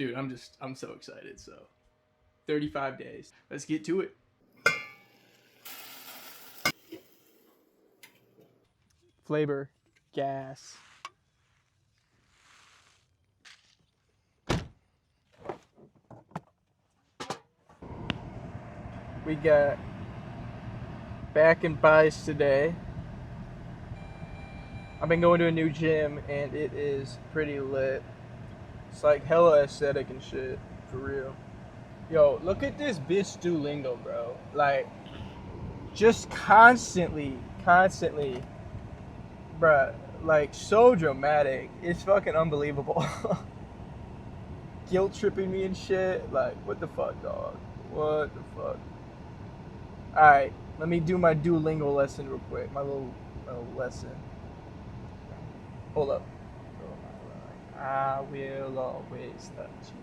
dude, I'm so excited. So 35 days. Let's get to it. Flavor, gas. We got back and buys today. I've been going to a new gym and it is pretty lit. It's like hella aesthetic and shit, for real. Yo, look at this bitch Duolingo, bro. Like, just constantly, bruh, like so dramatic. It's fucking unbelievable. Guilt tripping me and shit. Like, what the fuck, dog? What the fuck? Alright, let me do my Duolingo lesson real quick. My little lesson. Hold up. I will always touch you.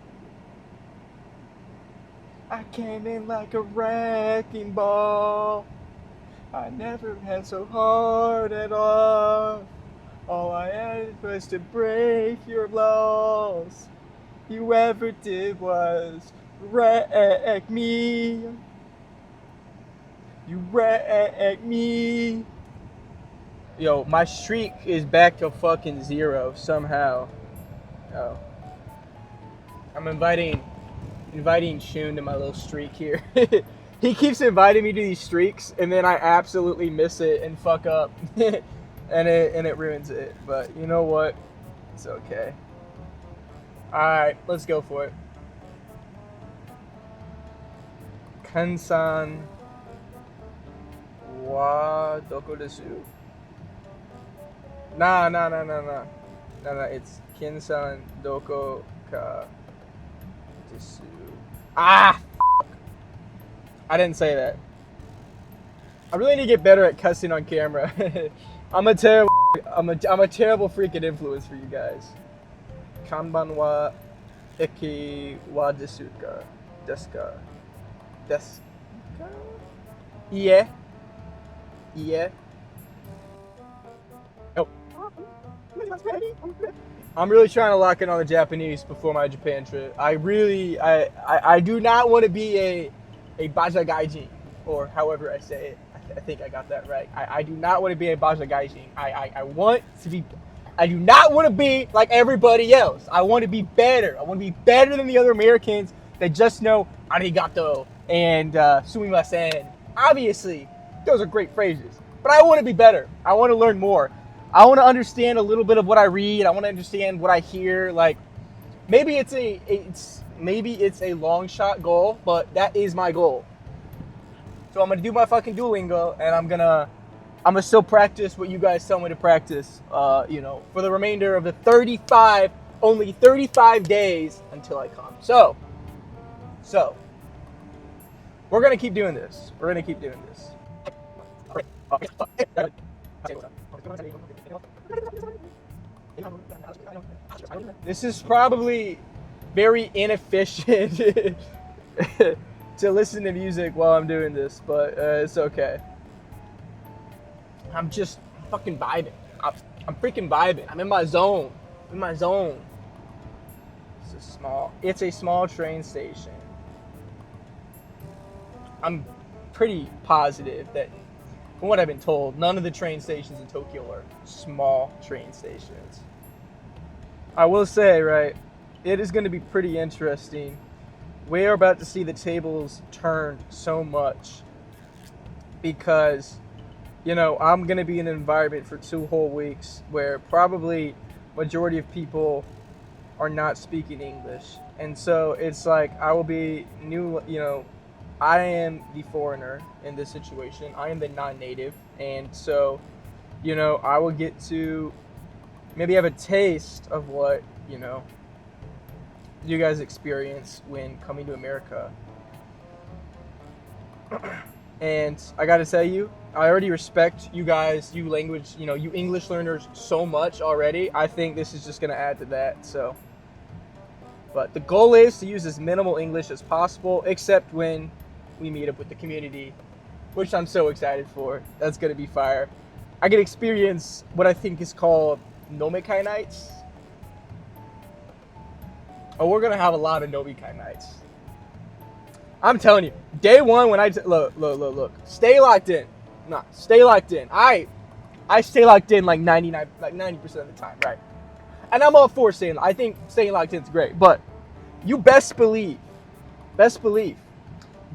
I came in like a wrecking ball. I never had so hard at all. All I had was to break your laws. You ever did was wreck me. You wreck me. Yo, my streak is back to fucking 0 somehow. Oh. I'm inviting Shun to my little streak here. He keeps inviting me to these streaks, and then I absolutely miss it and fuck up, and it ruins it. But you know what? It's okay. All right, let's go for it. Kansan wa doko desu? Nah. It's Kinsan doko ka desu. Ah. I didn't say that. I really need to get better at cussing on camera. I'm a terrible freaking influence for you guys. Kanban wa eki wa desu ka? Desu ka? Yeah. Oh. I'm really trying to lock in on the Japanese before my Japan trip. I do not want to be a baja gaijin, or however I say it. I think I got that right. I do not want to be a baja gaijin. I do not want to be like everybody else. I want to be better. I want to be better than the other Americans that just know arigato and sumimasen. Obviously, those are great phrases, but I want to be better. I want to learn more. I want to understand a little bit of what I read. I want to understand what I hear. Like, maybe it's a long shot goal, but that is my goal. So I'm gonna do my fucking Duolingo, and I'm gonna still practice what you guys tell me to practice. For the remainder of the 35 days until I come. So we're gonna keep doing this. This is probably very inefficient to listen to music while I'm doing this, but it's okay. I'm just fucking vibing. I'm freaking vibing. I'm in my zone. It's a small train station. I'm pretty positive that, from what I've been told, none of the train stations in Tokyo are small train stations. I will say, right, it is going to be pretty interesting. We are about to see the tables turn so much because, I'm going to be in an environment for 2 whole weeks where probably majority of people are not speaking English. And so it's like I will be new, I am the foreigner in this situation. I am the non-native. And so, I will get to maybe have a taste of what, you guys experience when coming to America. And I gotta tell you, I already respect you guys, you English learners so much already. I think this is just gonna add to that. So, but the goal is to use as minimal English as possible, except when we meet up with the community, which I'm so excited for. That's gonna be fire. I get to experience what I think is called Nomikai nights. Oh, we're gonna have a lot of Nobikai nights. I'm telling you, day one when look, stay locked in. Nah, stay locked in. I stay locked in like 90% of the time, right? And I'm all for staying. I think staying locked in is great, but you best believe,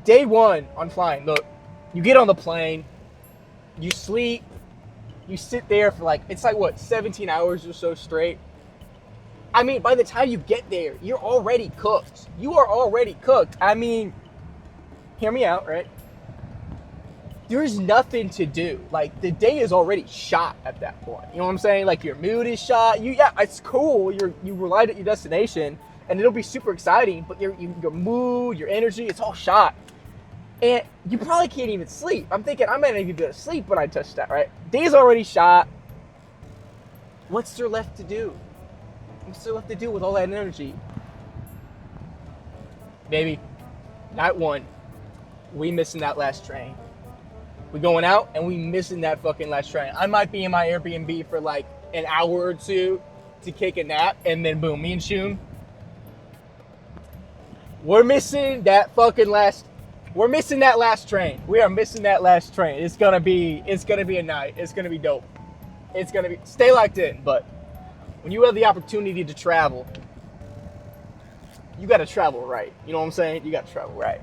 day one on flying. Look, you get on the plane, you sleep, you sit there for like, it's like what, 17 hours or so straight. I mean, by the time you get there, you're already cooked. You are already cooked. I mean, hear me out, right? There's nothing to do. Like, the day is already shot at that point. You know what I'm saying? Like, your mood is shot. Yeah, it's cool. You arrived at your destination, and it'll be super exciting, but your mood, your energy, it's all shot. And you probably can't even sleep. I'm thinking, I might not even be able to sleep when I touch that, right? Day's already shot. What's there left to do? What's there left to do with all that energy? Baby, night one, we missing that last train. We going out and we missing that fucking last train. I might be in my Airbnb for like an hour or two to kick a nap, and then boom, me and Shun, we're missing that last train. We are missing that last train. It's gonna be a night. It's gonna be dope. Stay locked in, but when you have the opportunity to travel, you gotta travel right. You know what I'm saying? You gotta travel right.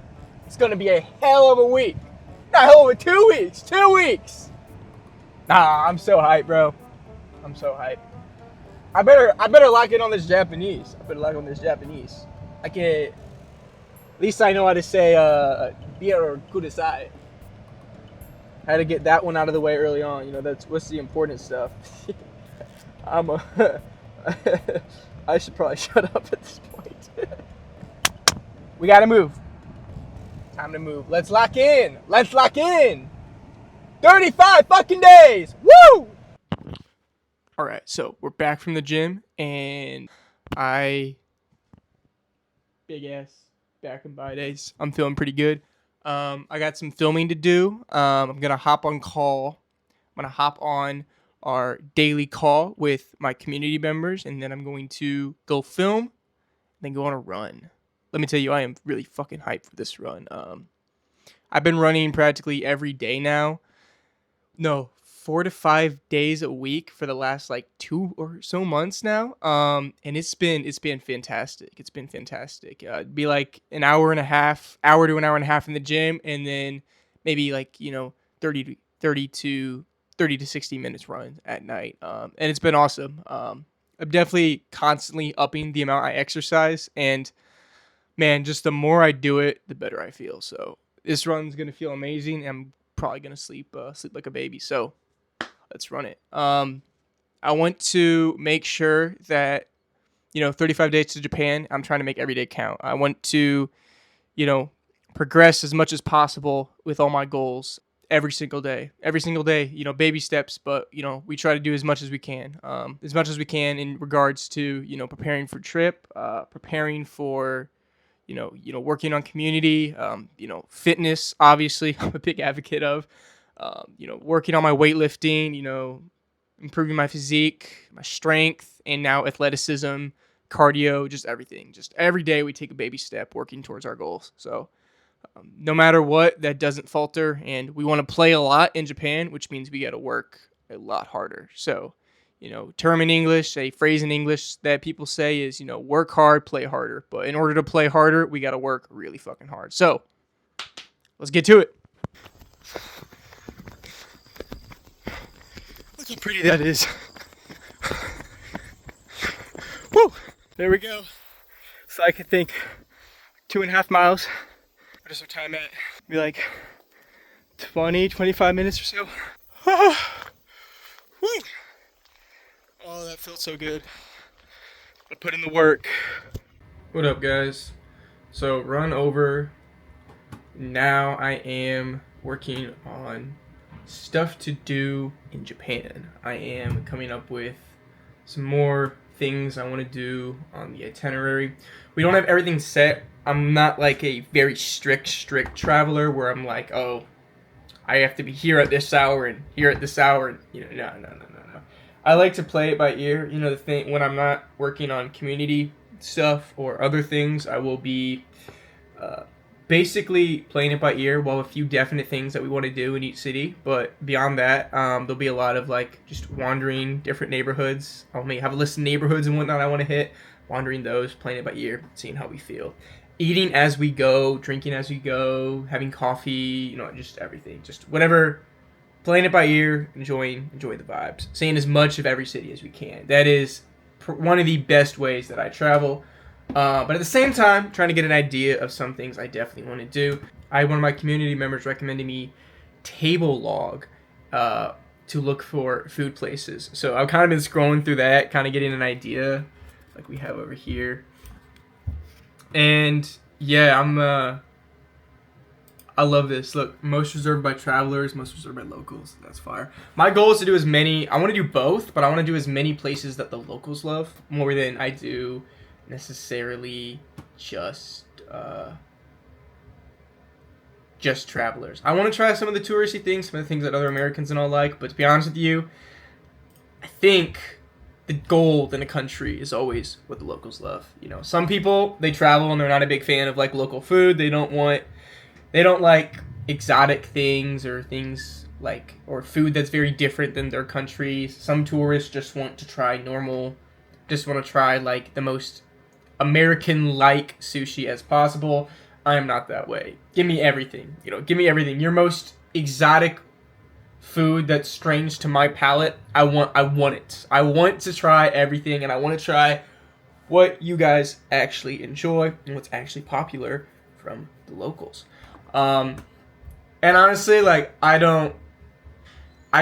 It's gonna be a hell of a week. Not hell of a 2 weeks. 2 weeks. Nah, I'm so hyped, bro. I'm so hyped. I better lock in on this Japanese. I can, at least I know how to say beer or kudasai. I had to get that one out of the way early on. You know, what's the important stuff. I should probably shut up at this point. We gotta move. Time to move. Let's lock in. 35 fucking days. Woo! All right, so we're back from the gym, and big ass back in 5 days. I'm feeling pretty good. I got some filming to do. I'm gonna hop on our daily call with my community members, and then I'm going to go film, then go on a run. Let me tell you, I am really fucking hyped for this run. I've been running practically every day now. No, 4 to 5 days a week for the last like 2 or so months now. And it's been fantastic. It's been fantastic. It'd be like an hour to an hour and a half in the gym, and then maybe like 30 to 60 minutes run at night. And it's been awesome. I'm definitely constantly upping the amount I exercise, and man, just the more I do it, the better I feel. So this run's gonna feel amazing, and I'm probably gonna sleep like a baby. So let's run it. I want to make sure that 35 days to Japan, I'm trying to make every day count. I want to progress as much as possible with all my goals every single day, baby steps, but we try to do as much as we can in regards to preparing for trip, preparing for working on community, fitness, obviously, I'm a big advocate of, working on my weightlifting, improving my physique, my strength, and now athleticism, cardio, just everything. Just every day we take a baby step working towards our goals. So no matter what, that doesn't falter. And we want to play a lot in Japan, which means we got to work a lot harder. So, term in English, a phrase in English that people say is, work hard, play harder. But in order to play harder, we got to work really fucking hard. So let's get to it. Look how pretty that is. Woo! There we go. So I could think 2.5 miles. What is our time at? Be like 25 minutes or so. Woo! Oh, that felt so good. I put in the work. What up, guys? So run over. Now I am working on stuff to do in Japan. I am coming up with some more things I want to do on the itinerary. We don't have everything set. I'm not like a very strict traveler where I'm like, oh, I have to be here at this hour and here at this hour. And, no. I like to play it by ear. The thing, when I'm not working on community, stuff or other things, I will be basically playing it by ear. We'll have a few definite things that we want to do in each city, but beyond that, there'll be a lot of like just wandering different neighborhoods. I'll maybe have a list of neighborhoods and whatnot I want to hit, wandering those, playing it by ear, seeing how we feel. Eating as we go, drinking as we go, having coffee, you know, just everything, just whatever. Playing it by ear, enjoy the vibes. Seeing as much of every city as we can. That is one of the best ways that I travel. But at the same time, trying to get an idea of some things I definitely want to do. I had one of my community members recommended me Table Log to look for food places. So I've kind of been scrolling through that, kind of getting an idea, like we have over here. And yeah, I love this. Look, most reserved by travelers, most reserved by locals. That's fire. My goal is to do as many. I want to do both, but I want to do as many places that the locals love more than I do necessarily just travelers. I want to try some of the touristy things, some of the things that other Americans and all like, but to be honest with you, I think the gold in a country is always what the locals love. You know, some people, they travel and they're not a big fan of like local food. They don't like exotic things or things like, or food that's very different than their country. Some tourists just want to try like the most American-like sushi as possible. I am not that way. Give me everything. You know, give me everything. Your most exotic food that's strange to my palate, I want it. I want to try everything, and I want to try what you guys actually enjoy and what's actually popular from the locals. And honestly, like, I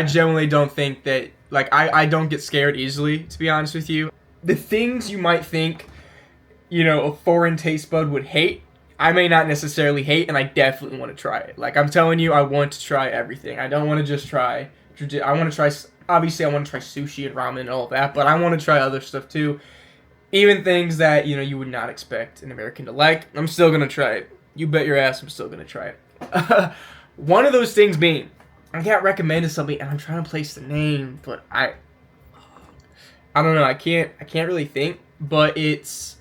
genuinely don't think that, like, I don't get scared easily, to be honest with you. The things you might think, you know, a foreign taste bud would hate, I may not necessarily hate, and I definitely want to try it. Like, I'm telling you, I want to try everything. I don't want to just try, I want to try, obviously I want to try sushi and ramen and all that, but I want to try other stuff too. Even things that, you know, you would not expect an American to like, I'm still going to try it. You bet your ass I'm still going to try it. One of those things being, I got recommended something, and I'm trying to place the name, but I don't know, I can't really think, but it's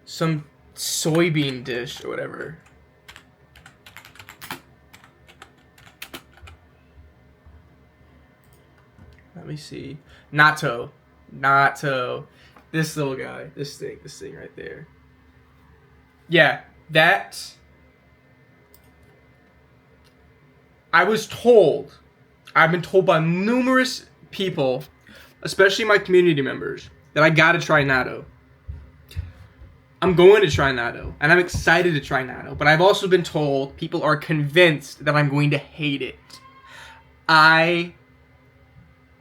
some soybean dish or whatever. Let me see. Natto. This little guy. This thing right there. Yeah, that. I've been told by numerous people, especially my community members, that I gotta try natto. I'm going to try natto, and I'm excited to try natto, but I've also been told people are convinced that I'm going to hate it. I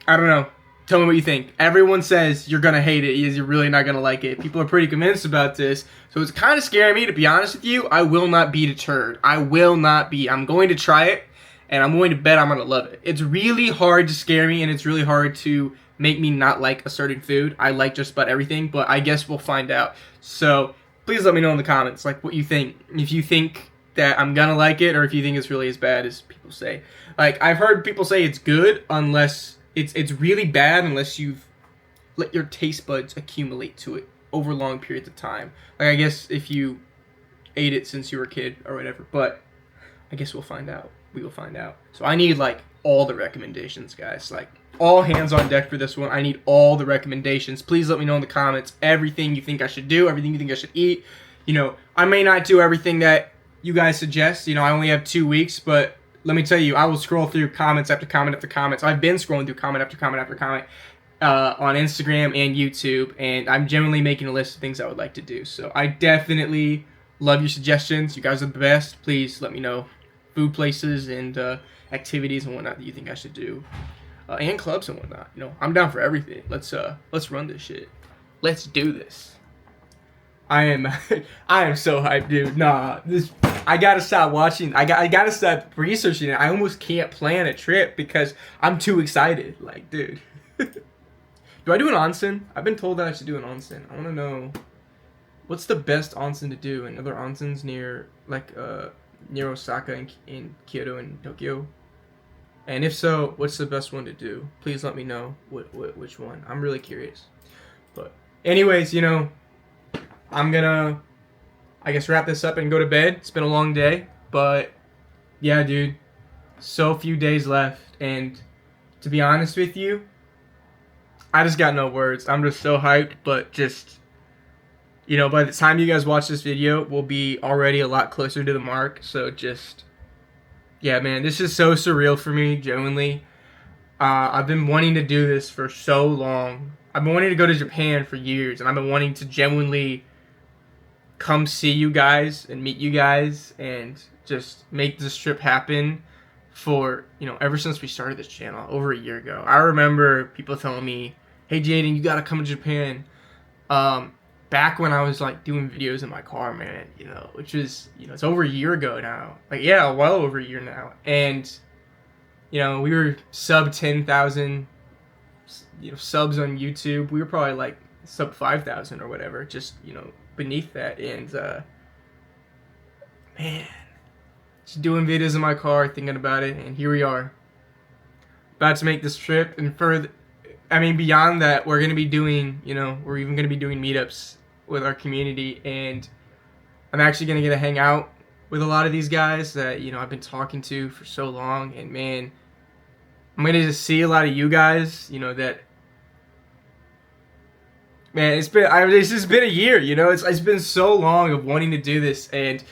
don't know. Tell me what you think. Everyone says you're gonna hate it, you're really not gonna like it. People are pretty convinced about this, so it's kind of scaring me, to be honest with you. I will not be deterred. I'm going to try it, and I'm going to bet I'm gonna love it. It's really hard to scare me, and it's really hard to make me not like a certain food. I like just about everything, but I guess we'll find out. So please let me know in the comments, like, what you think. If you think that I'm gonna like it, or if you think it's really as bad as people say. Like, I've heard people say it's good unless it's really bad unless you've let your taste buds accumulate to it over long periods of time. Like, I guess if you ate it since you were a kid or whatever, but I guess we'll find out. We will find out. So I need, like, all the recommendations, guys. Like, all hands on deck for this one. I need all the recommendations. Please let me know in the comments everything you think I should do, everything you think I should eat. You know, I may not do everything that you guys suggest. You know, I only have 2 weeks, but let me tell you, I will scroll through comments after comment after comments. I've been scrolling through comment after comment after comment on Instagram and YouTube, and I'm generally making a list of things I would like to do. So I definitely love your suggestions. You guys are the best. Please let me know food places and activities and whatnot that you think I should do. And clubs and whatnot. You know, I'm down for everything. Let's run this shit. Let's do this. I am so hyped, dude. Nah, I gotta stop watching. I gotta stop researching it. I almost can't plan a trip because I'm too excited. Like, dude. Do I do an onsen? I've been told that I should do an onsen. I wanna know what's the best onsen to do, and other onsens near, like, near Osaka and in Kyoto and Tokyo. And if so, what's the best one to do? Please let me know which one. I'm really curious. But anyways, you know, I'm gonna, I guess, wrap this up and go to bed. It's been a long day, but yeah, dude, so few days left, and to be honest with you, I just got no words. I'm just so hyped, but just, by the time you guys watch this video, we'll be already a lot closer to the mark. So just, yeah, man, this is so surreal for me, genuinely. I've been wanting to do this for so long. I've been wanting to go to Japan for years, and I've been wanting to genuinely come see you guys and meet you guys and just make this trip happen for, ever since we started this channel over a year ago. I remember people telling me, hey, Jaden, you gotta come to Japan. Back when I was like doing videos in my car, man, which was, it's over a year ago now. Like, yeah, well over a year now. And, we were sub 10,000, subs on YouTube. We were probably like sub 5,000 or whatever, just, beneath that. And, man, just doing videos in my car, thinking about it. And here we are, about to make this trip. And beyond that, we're going to be doing, we're even going to be doing meetups with our community, and I'm actually going to get to hang out with a lot of these guys that, I've been talking to for so long, and man, I'm going to just see a lot of you guys, that, man, it's just been a year, it's been so long of wanting to do this, and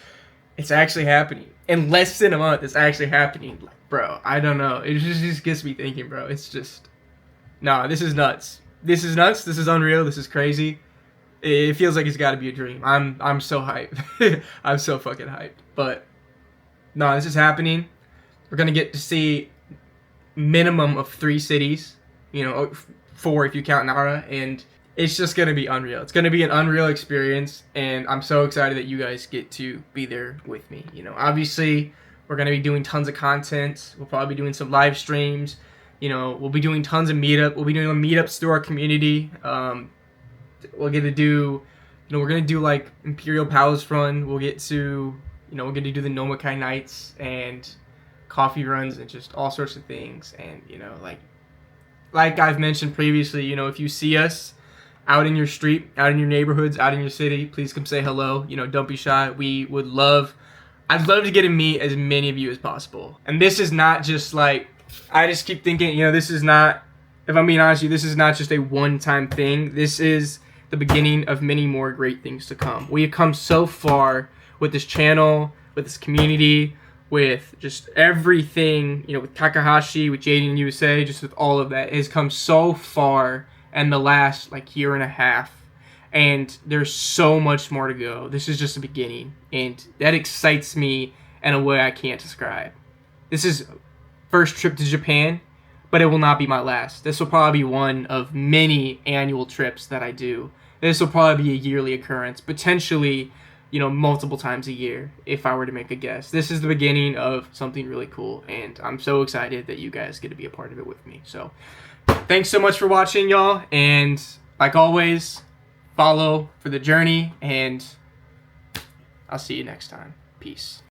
it's actually happening. In less than a month, it's actually happening. Like, bro, I don't know, it just gets me thinking, bro, it's just, nah, this is nuts. This is nuts. This is unreal. This is crazy. It feels like it's got to be a dream. I'm so hyped. I'm so fucking hyped. But no, this is happening. We're gonna get to see minimum of 3 cities. 4 if you count Nara, and it's just gonna be unreal. It's gonna be an unreal experience, and I'm so excited that you guys get to be there with me. Obviously, we're gonna be doing tons of content. We'll probably be doing some live streams. We'll be doing tons of meetup. We'll be doing meetups through our community. We'll get to do, we're going to do like Imperial Palace Run. We'll get to, we're going to do the Nomakai nights and coffee runs and just all sorts of things. And, like I've mentioned previously, if you see us out in your street, out in your neighborhoods, out in your city, please come say hello. Don't be shy. I'd love to get to meet as many of you as possible. And this is not just like, I just keep thinking, this is not, if I'm being honest with you, this is not just a one-time thing. This is the beginning of many more great things to come. We have come so far with this channel, with this community, with just everything, with Takahashi, with Jaden USA, just with all of that. It has come so far in the last year and a half. And there's so much more to go. This is just the beginning. And that excites me in a way I can't describe. This is first trip to Japan, but it will not be my last. This will probably be one of many annual trips that I do. This will probably be a yearly occurrence, potentially, multiple times a year, if I were to make a guess. This is the beginning of something really cool, and I'm so excited that you guys get to be a part of it with me. So, thanks so much for watching, y'all, and like always, follow for the journey, and I'll see you next time. Peace.